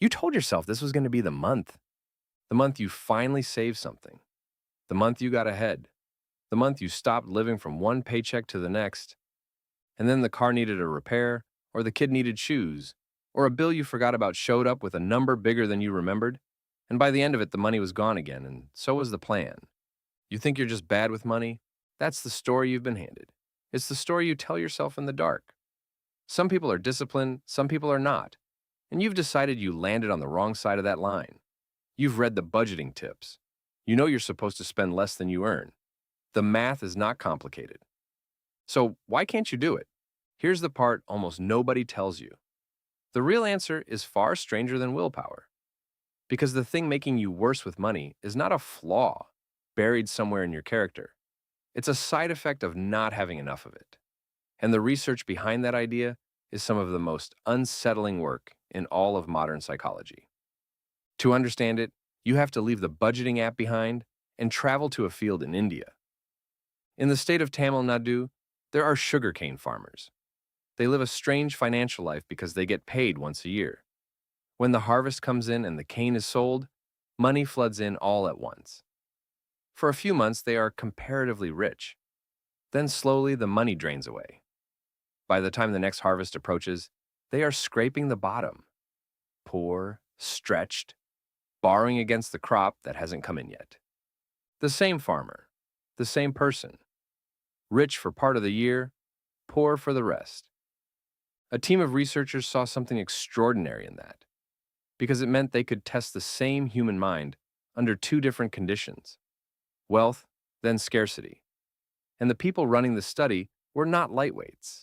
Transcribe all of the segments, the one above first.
You told yourself this was going to be the month you finally saved something, the month you got ahead, the month you stopped living from one paycheck to the next, and then the car needed a repair, or the kid needed shoes, or a bill you forgot about showed up with a number bigger than you remembered, and by the end of it, the money was gone again, and so was the plan. You think you're just bad with money? That's the story you've been handed. It's the story you tell yourself in the dark. Some people are disciplined, some people are not, and you've decided you landed on the wrong side of that line. You've read the budgeting tips. You know you're supposed to spend less than you earn. The math is not complicated. So why can't you do it? Here's the part almost nobody tells you. The real answer is far stranger than willpower. Because the thing making you worse with money is not a flaw buried somewhere in your character. It's a side effect of not having enough of it. And the research behind that idea is some of the most unsettling work in all of modern psychology. To understand it, you have to leave the budgeting app behind and travel to a field in India. In the state of Tamil Nadu, there are sugarcane farmers. They live a strange financial life because they get paid once a year. When the harvest comes in and the cane is sold, money floods in all at once. For a few months, they are comparatively rich. Then slowly, the money drains away. By the time the next harvest approaches, they are scraping the bottom, poor, stretched, borrowing against the crop that hasn't come in yet. The same farmer, the same person, rich for part of the year, poor for the rest. A team of researchers saw something extraordinary in that, because it meant they could test the same human mind under two different conditions: wealth, then scarcity. And the people running the study were not lightweights.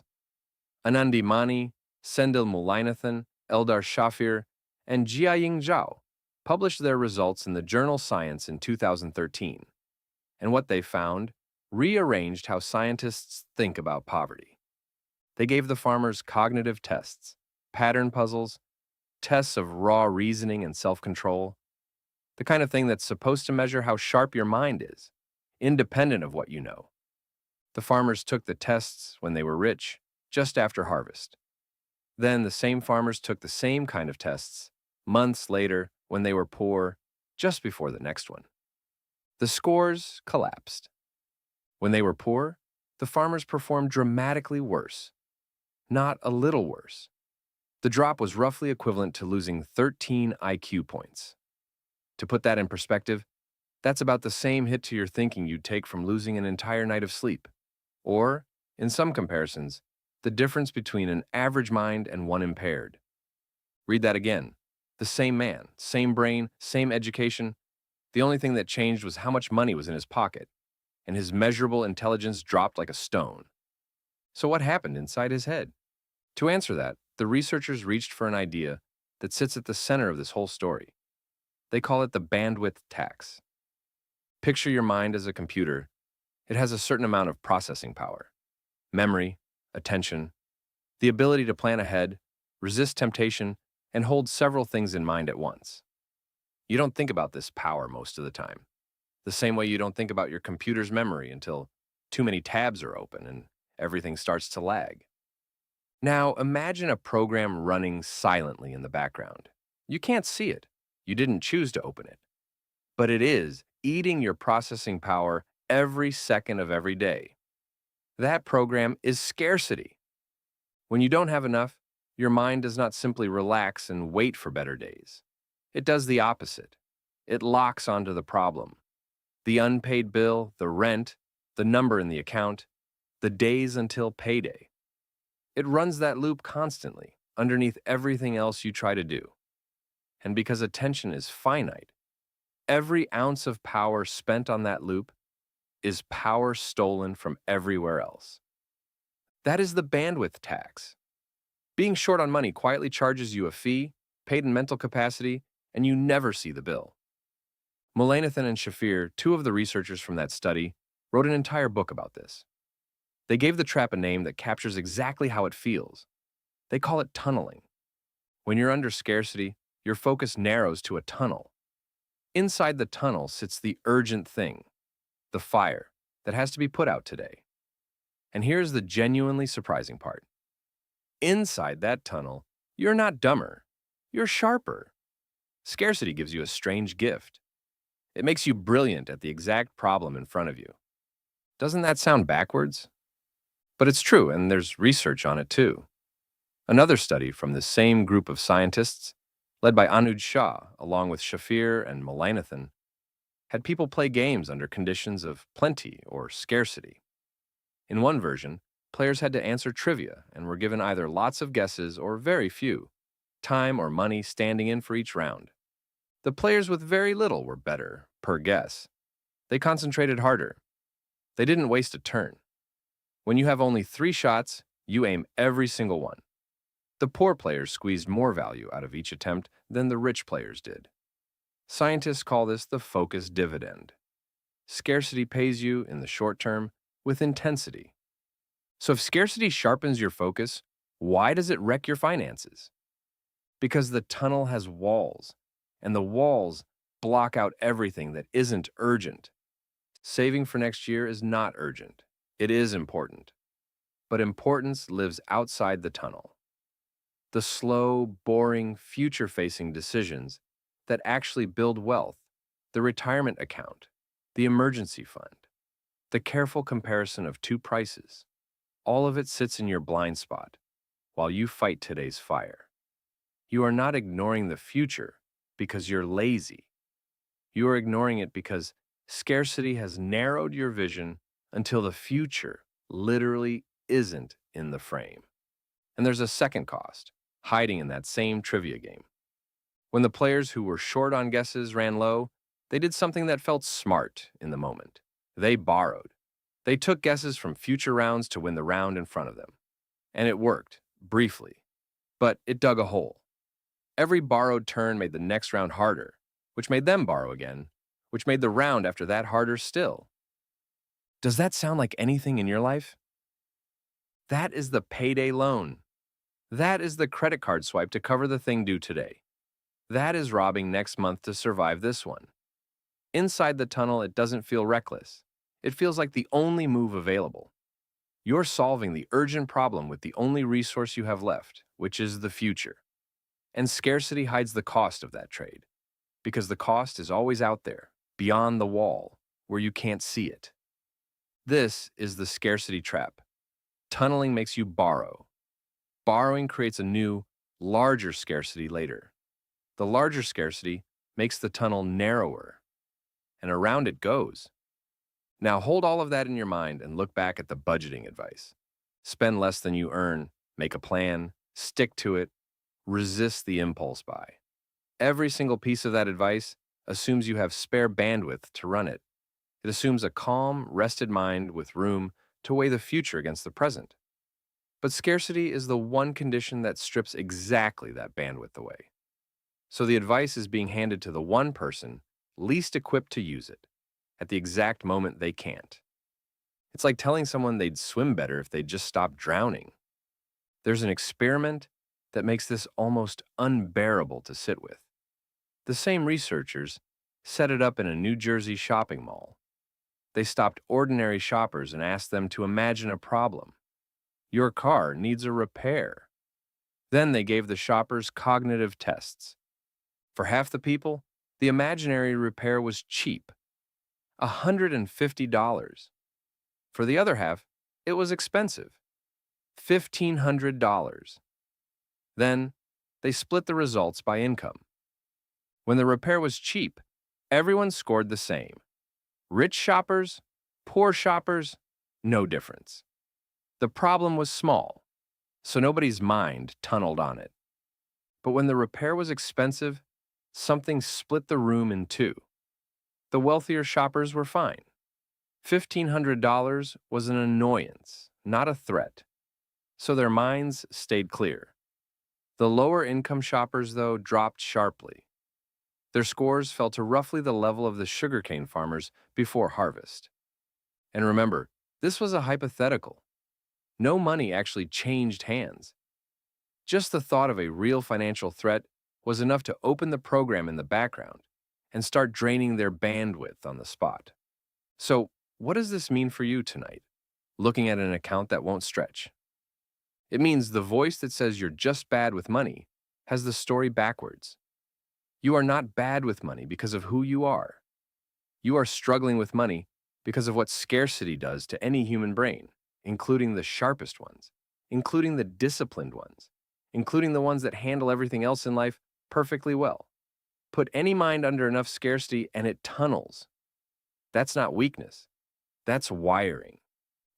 Anandi Mani, Sendil Mullainathan, Eldar Shafir, and Jiaying Zhao published their results in the journal Science in 2013. And what they found rearranged how scientists think about poverty. They gave the farmers cognitive tests, pattern puzzles, tests of raw reasoning and self-control, the kind of thing that's supposed to measure how sharp your mind is, independent of what you know. The farmers took the tests when they were rich, just after harvest. Then the same farmers took the same kind of tests months later when they were poor, just before the next one. The scores collapsed. When they were poor, the farmers performed dramatically worse, not a little worse. The drop was roughly equivalent to losing 13 IQ points. To put that in perspective, that's about the same hit to your thinking you'd take from losing an entire night of sleep. Or, in some comparisons, the difference between an average mind and one impaired. Read that again. The same man, same brain, same education. The only thing that changed was how much money was in his pocket, and his measurable intelligence dropped like a stone. So what happened inside his head? To answer that, the researchers reached for an idea that sits at the center of this whole story. They call it the bandwidth tax. Picture your mind as a computer. It has a certain amount of processing power, memory, attention, the ability to plan ahead, resist temptation, and hold several things in mind at once. You don't think about this power most of the time, the same way you don't think about your computer's memory until too many tabs are open and everything starts to lag. Now, imagine a program running silently in the background. You can't see it. You didn't choose to open it. But it is eating your processing power every second of every day. That program is scarcity. When you don't have enough, your mind does not simply relax and wait for better days. It does the opposite. It locks onto the problem. The unpaid bill, the rent, the number in the account, the days until payday. It runs that loop constantly, underneath everything else you try to do. And because attention is finite, every ounce of power spent on that loop is power stolen from everywhere else. That is the bandwidth tax. Being short on money quietly charges you a fee, paid in mental capacity, and you never see the bill. Mullainathan and Shafir, two of the researchers from that study, wrote an entire book about this. They gave the trap a name that captures exactly how it feels. They call it tunneling. When you're under scarcity, your focus narrows to a tunnel. Inside the tunnel sits the urgent thing, the fire, that has to be put out today. And here's the genuinely surprising part. Inside that tunnel, you're not dumber, you're sharper. Scarcity gives you a strange gift. It makes you brilliant at the exact problem in front of you. Doesn't that sound backwards? But it's true, and there's research on it too. Another study from the same group of scientists, led by Anuj Shah, along with Shafir and Mullainathan, had people play games under conditions of plenty or scarcity. In one version, players had to answer trivia and were given either lots of guesses or very few, time or money standing in for each round. The players with very little were better, per guess. They concentrated harder. They didn't waste a turn. When you have only 3 shots, you aim every single one. The poor players squeezed more value out of each attempt than the rich players did. Scientists call this the focus dividend. Scarcity pays you, in the short term, with intensity. So if scarcity sharpens your focus, why does it wreck your finances? Because the tunnel has walls, and the walls block out everything that isn't urgent. Saving for next year is not urgent. It is important. But importance lives outside the tunnel. The slow, boring, future-facing decisions that actually build wealth, the retirement account, the emergency fund, the careful comparison of 2 prices, all of it sits in your blind spot while you fight today's fire. You are not ignoring the future because you're lazy. You are ignoring it because scarcity has narrowed your vision until the future literally isn't in the frame. And there's a second cost, hiding in that same trivia game. When the players who were short on guesses ran low, they did something that felt smart in the moment. They borrowed. They took guesses from future rounds to win the round in front of them. And it worked, briefly. But it dug a hole. Every borrowed turn made the next round harder, which made them borrow again, which made the round after that harder still. Does that sound like anything in your life? That is the payday loan. That is the credit card swipe to cover the thing due today. That is robbing next month to survive this one. Inside the tunnel, it doesn't feel reckless. It feels like the only move available. You're solving the urgent problem with the only resource you have left, which is the future. And scarcity hides the cost of that trade, because the cost is always out there, beyond the wall, where you can't see it. This is the scarcity trap. Tunneling makes you borrow. Borrowing creates a new, larger scarcity later. The larger scarcity makes the tunnel narrower, and around it goes. Now hold all of that in your mind and look back at the budgeting advice. Spend less than you earn, make a plan, stick to it, resist the impulse buy. Every single piece of that advice assumes you have spare bandwidth to run it. It assumes a calm, rested mind with room to weigh the future against the present. But scarcity is the one condition that strips exactly that bandwidth away. So the advice is being handed to the one person least equipped to use it, at the exact moment they can't. It's like telling someone they'd swim better if they'd just stopped drowning. There's an experiment that makes this almost unbearable to sit with. The same researchers set it up in a New Jersey shopping mall. They stopped ordinary shoppers and asked them to imagine a problem. Your car needs a repair. Then they gave the shoppers cognitive tests. For half the people, the imaginary repair was cheap, $150. For the other half, it was expensive, $1,500. Then, they split the results by income. When the repair was cheap, everyone scored the same. Rich shoppers, poor shoppers, no difference. The problem was small, so nobody's mind tunneled on it. But when the repair was expensive, something split the room in two. The wealthier shoppers were fine. $1,500 was an annoyance, not a threat, so their minds stayed clear. The lower income shoppers, though, dropped sharply. Their scores fell to roughly the level of the sugarcane farmers before harvest. And remember, this was a hypothetical. No money actually changed hands. Just the thought of a real financial threat was enough to open the program in the background and start draining their bandwidth on the spot. So, what does this mean for you tonight, looking at an account that won't stretch? It means the voice that says you're just bad with money has the story backwards. You are not bad with money because of who you are. You are struggling with money because of what scarcity does to any human brain, including the sharpest ones, including the disciplined ones, including the ones that handle everything else in life perfectly well. Put any mind under enough scarcity and it tunnels. That's not weakness. That's wiring.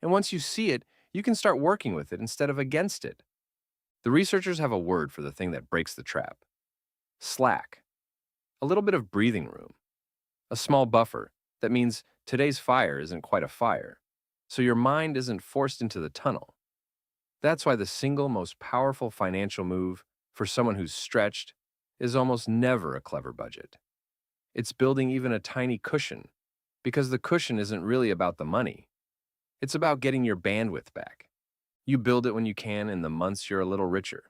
And once you see it, you can start working with it instead of against it. The researchers have a word for the thing that breaks the trap: slack. A little bit of breathing room, a small buffer that means today's fire isn't quite a fire, so your mind isn't forced into the tunnel. That's why the single most powerful financial move for someone who's stretched is almost never a clever budget. It's building even a tiny cushion, because the cushion isn't really about the money. It's about getting your bandwidth back. You build it when you can in the months you're a little richer,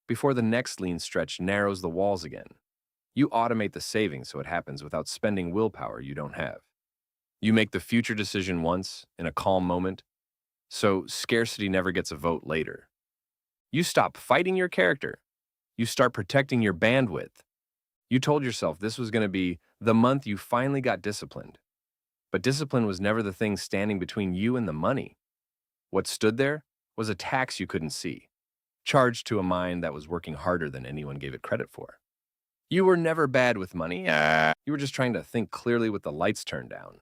before the next lean stretch narrows the walls again. You automate the savings so it happens without spending willpower you don't have. You make the future decision once, in a calm moment, so scarcity never gets a vote later. You stop fighting your character. You start protecting your bandwidth. You told yourself this was going to be the month you finally got disciplined. But discipline was never the thing standing between you and the money. What stood there was a tax you couldn't see, charged to a mind that was working harder than anyone gave it credit for. You were never bad with money. You were just trying to think clearly with the lights turned down.